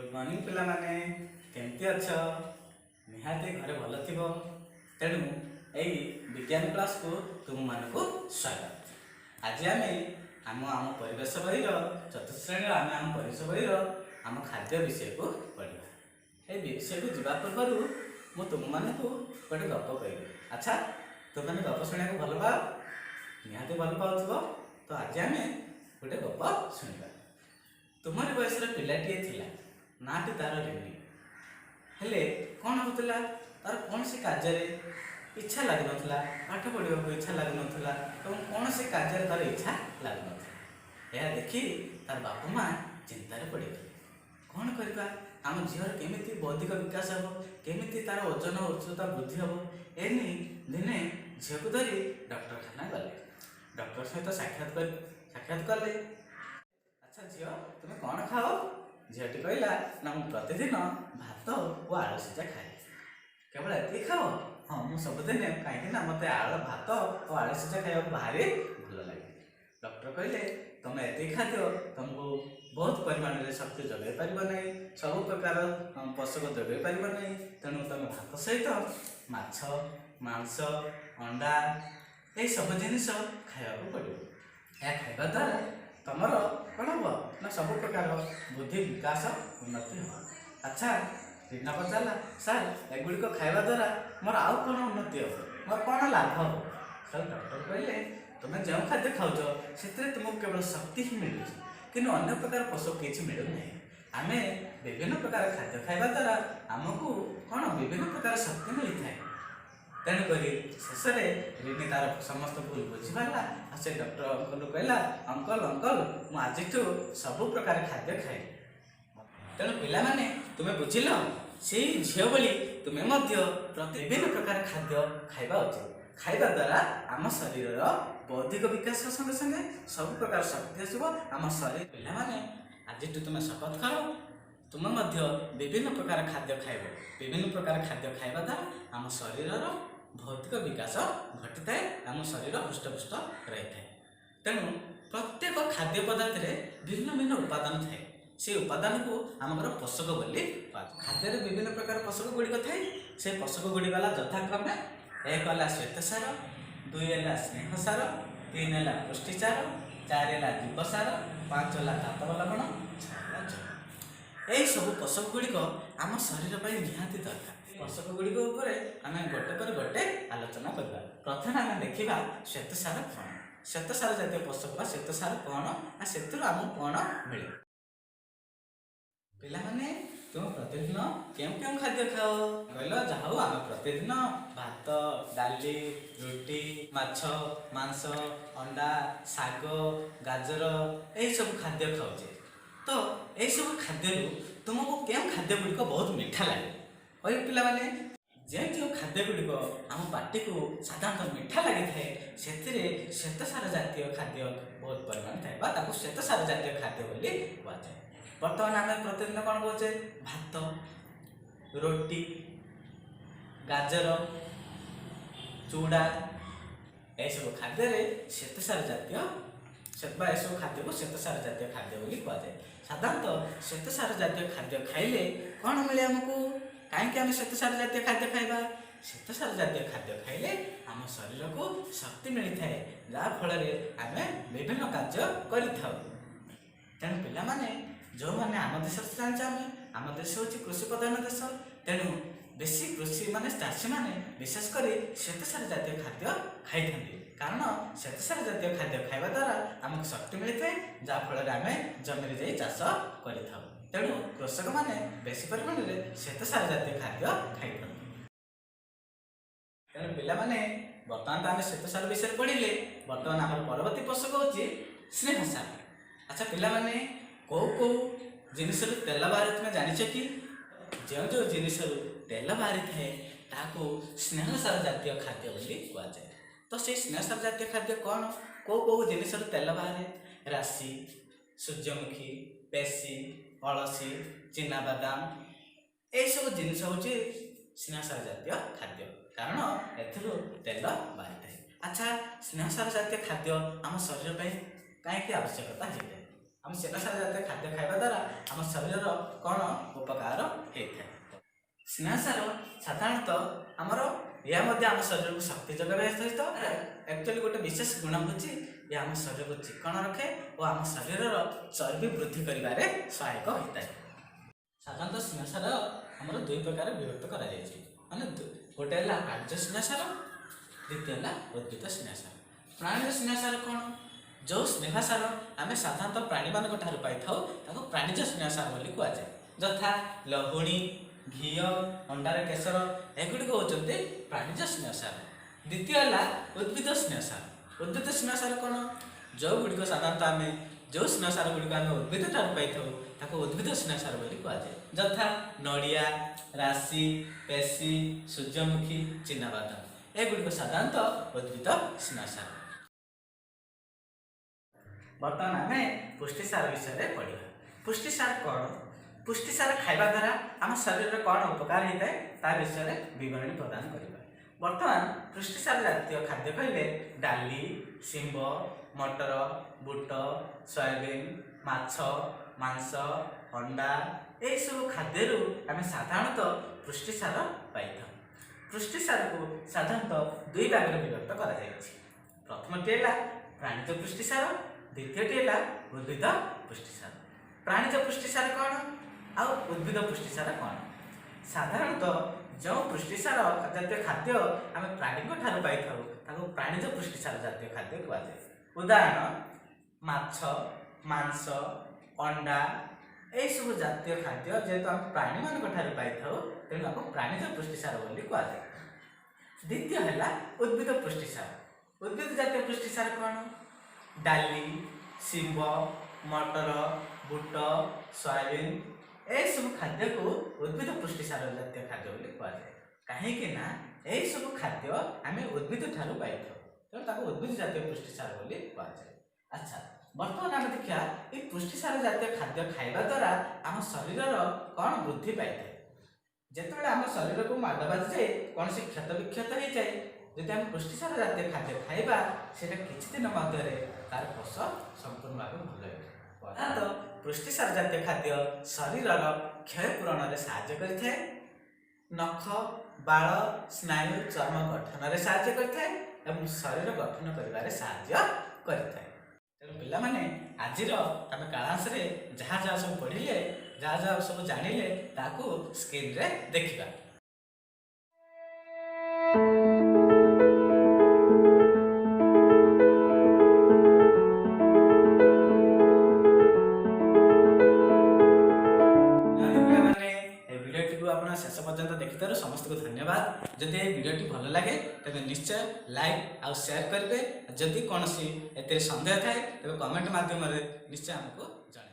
Good morning पिला माने केमती अच्छ निहाती घरे भल थी तेणु यही विज्ञान क्लास को तुम मानक स्वागत। आज आम आम आम परिवेश बही चतुर्थ श्रेणी आम आम परिवेश बही आम खाद्य विषय को पढ़ा। ये विषय को जीवा पूर्व मु तुम मानक गोटे गप कह। अच्छा तुम गप शुणा भल पाओ निहाती भल पाओ तो आज आम गोटे गप शुणा। तुमरी बयस पिलाटे थिला नाटी तार रेनी हेले कौन होता तार कौन सी कार्य इच्छा लगन पाठ पढ़ा को इच्छा लगन कौन सी कार्य तार इच्छा लगन यह देखी तार बापा माँ चिंतार पड़गले कौन करवा आम झीवर केमी बौद्धिक विकास हम केमी तार ओजन उच्चता वृद्धि हम एने दिने झील को धरी डॉक्टरखाना गले डॉक्टर सहित साक्षात कले। अच्छा झील तुम कौन खाओ झीलटी कहला ना मुझे प्रतिदिन भात और आलू सीझा खाए केवल ये खाओ। हाँ मुझे सबुदिन कहीं मत आलू भात और आलू सीझा खाया भारी भल लगे। डॉक्टर कहले तुम ये खाद्य तुमको बहुत परिमाण में शक्ति जगै पार ना सब प्रकार पोषक जगै पार ना तेणु तुम भात सहित माछ मांस अंडा ये सब जिनिस खाया पड़ो। यह खावा द्वारा तुमर कौन हम ना सब प्रकार बुद्धि विकास उन्नति हो। अच्छा रीना पचारा सार एगुड़िक खावा द्वारा मोर आउ कौन उन्नति हो मोर कौन लाभ हो। सर डॉक्टर कहले तुम जो खाद्य खाऊच से तुमको केवल शक्ति ही मिलूँ कि अन्य प्रकार पोषक किसी मिलूना। आम विभिन्न प्रकार खाद्य खावा द्वारा आमको कौन विभिन्न प्रकार शक्ति मिलता है। तेणुक शेष रिनी तार समस्त भूल बुझीपारा से डॉक्टर अंकल कहला अंकल अंकल मु आज सब प्रकार खाद्य खाए। तेणु पिलाने तुम्हें बुझिल से झील भली तुम्हें विभिन्न प्रकार खाद्य खाइबा उचित। खाइबा द्वारा आम शरीर बौद्धिक विकास संगे संगे सब प्रकार शक्ति आसब आम शरीर। पिलाने आज तुम्हें शपथ कर तुम विभिन्न प्रकार खाद्य खाइब विभिन्न प्रकार खाद्य खाइबा द्वारा आम शरीर भौतिक विकास घटी थाए आम शरीर हृष्टपुष्ट रही है। तेणु प्रत्येक खाद्य पदार्थ भिन्न भिन्न उपादान थाए से उपादान को आम घर पोषक बोली खाद्य विभिन्न प्रकार पोषक गुड़िक थाए से पोषक गुड़ी वाला यथाक्रमे एक है श्वेतसार दुई है स्नेहसार तीन है पुष्टिसार चार है जीवसार पांच है धातव लवण छः यही सब पोषक गुड़िक आम शरीर पर निहाती दरकार। पोषक गुड़िक आम गोटे पर गोटे आलोचना करवा। प्रथम आम देखा श्वेतसार कौन श्वेतसार जातीय पोषक श्वेतसार कौन आ से आमको कौन मिले। पिलाने तुम प्रतिदिन क्यों खाद्य खाओ कहल जाऊ आम प्रतिदिन भात डाली रुटी माछ मांस अंडा शाग गाजर यही सब खाद्य खाऊे। तो यही सब खाद्य तुमको क्यों खाद्य गुड़िक बहुत मीठा लगे वही पिलाने जो खाद्य गुड़िक आम पार्टी को साधारणतः मीठा लगी थाए से श्वेतसार जातीय खाद्य बहुत परिमाण थाए श्वेतसार जातीय खाद्य बोली कहुए। बर्तमान आम प्रतिदिन कौन कहे भात रोटी गाजर चूड़ा यह खाद्य श्वेतसार जातीय सब खाद्य को श्वेतसार जातीय खाद्य बोली कहुए। साधारणतः श्वेतसार जातीय खाद्य खाइले कौन मिले आमको कहीं आम श्वेतसार जातीय खाद्य खाइबा श्वेतसार जातीय खाद्य खाइले आम शरीर को शक्ति मिलता है जहाँफल आम विभिन्न कार्य कर। तेणु पिलाने जो मैंने आम देश जाने आम देश हूँ कृषि प्रधान देश तेणु बेसी कृषि माने चाषी मैंने विशेषकर श्वेतसार जातीय खाद्य खाई था कारण श्वेतसार जातीय खाद्य खाइबा द्वारा आमको शक्ति मिलता है जहाँफल आम जमी जा चाष कर। तेणु कृषक मैंने बेसी परिमाण में श्वेतसार जातीय खाद्य खाई। तेणु पिलाने बर्तमान तो आम श्वेतसार विषय पढ़ले बर्तमान आम परवर्ती पोषक हूँ स्नेहसार। अच्छा पिलाने कौ कौ जिनिस तेल बाहर तुम जानिच कि जो जो जिनिस तेल बाहरी थाए ताको स्नेहसार जातीय खाद्य बोली कहुए। तो से स्नेहसार जातीय खाद्य कौन कौ कौ जिनिस तेल बाहर राशि सूर्यमुखी पेशी अलसी चिनाबादाम यही सब जिनिस हूँ स्नेहसार जातीय खाद्य कारण एल बाहरी थाए। अच्छा स्नेहसार जातीय खाद्य आम शरीर कहीं आवश्यकता होता है आम श्वेतसार जातीय खाद्य खाଇବା द्वारा आम शरीर कौन उपकार होता है। स्नेहसार साधारणतः आमर यह आम शरीर को शक्ति जगह सहित एक्चुअली गोटे विशेष गुण हूँ यह आम शरीर को चिकन रखे और आम शरीर चर्बी वृद्धि कर सहायक होता है। साधारणतः स्नेहसार आमर दुई प्रकार विभक्त कर माने गोटे है आर्य स्नेहसार द्वितीय है उद्भिद स्नेहसार। प्राणी स्नेहसार कौन जो स्नेहसार आम साधारणतः प्राणी मान पाई था प्राणीज स्नेहसार बोली कहुए यथा लहुणी घी अंडार केशर एगुड़ी होते प्राणीज स्नेहसार। द्वितीय है उद्भिद स्नेहसार। उद्भिद स्नेहसार कौन जो गुड़िक साधारणतः आम जो स्नेहसार गुड़िक आम उद्भिद ठार पाई उद्भिद स्नेहसार बोली कहुए यथा नड़िया राशि पेशी सूर्यमुखी चिनाबादाम एगुड़िक साधारणतः उद्भिद स्नेहसार। बर्तमान आम पुष्टिसार विषय पढ़ा। पुष्टिसार कौन पुष्टिसार खाइबा द्वारा आम शरीर में कौन उपकार होता है ता विषय विवरणी प्रदान करवा। बर्तमान पुष्टिसार जातीय खाद्य कहले डाली शिंब मटर बुट सोयाबीन माछ मांस अंडा यही सब खाद्य आम साधारणतः पुष्टिसार पाई। पुष्टिसार को साधारणतः दुई भाग में विभक्त कर प्रथमटी है प्राणीज पुष्टिसार द्वितीयटी है उद्भिद पुष्टिसार। प्राणीज पुष्टिसार कौन आ उद्भिद पुष्टिसार कौन। साधारणतः जो पुष्टिसार जातीय खाद्य आम प्राणी ठार पाई था प्राणीज पुष्टिसार जातीय खाद्य कहुए। उदाहरण माछ मांस अंडा यही सब जातीय खाद्य जेहेतु आम प्राणी मान ठार पाई था तेणु आपको प्राणीज पुष्टिसार बोली कहुए। द्वितीय है उद्भिद पुष्टिसार। उद्भिद जातीय पुष्टिसार कौन डाली शिंब मटर बुट सोयाबीन यही सब खाद्य को उद्भिद पुष्टिसार जातीय खाद्य बोली कहुए। कहीं यही सब खाद्य आम उद्भिद ठार पाई तेणु उद्भिद जातीय पुष्टिसार बोली कहुए। अच्छा बर्तमान आम देखा ये पुष्टिसार जातीय खाद्य खाइबा द्वारा आम शरीर कौन वृद्धि पाई था। जिते आम शरीर को माड़ बाजी जाए कौन से क्षत विक्षत हो जाए जदि आम पुष्टिसार जातीय खाद्य खाइबा से किछि दिन मध्य तार कोष संपूर्ण भाव भल हो। तो पुष्टिसार जातीय खाद्य शरीर क्षय पूरण में साहाय्य करथे। नख बाल स्नायु चर्म गठन में साहाय्य करथे एवं शरीर गठन करिबारे साहाय्य करथे। तेणु पिला माने आजिर आम क्लास रे जहाँ जहाँ सब पढ़िले जहाँ जहाँ सब जानिले ताकू स्क्रीन रे देखिबा। शेष पर्यंत देखिथार समस्त को धन्यवाद। जदि ये वीडियो भल लगे तेज निश्चय लाइक आउ शेयर करेंगे। जदि कौन सी सन्देह थाए तेज कमेंट माध्यम निश्चय आमको जन।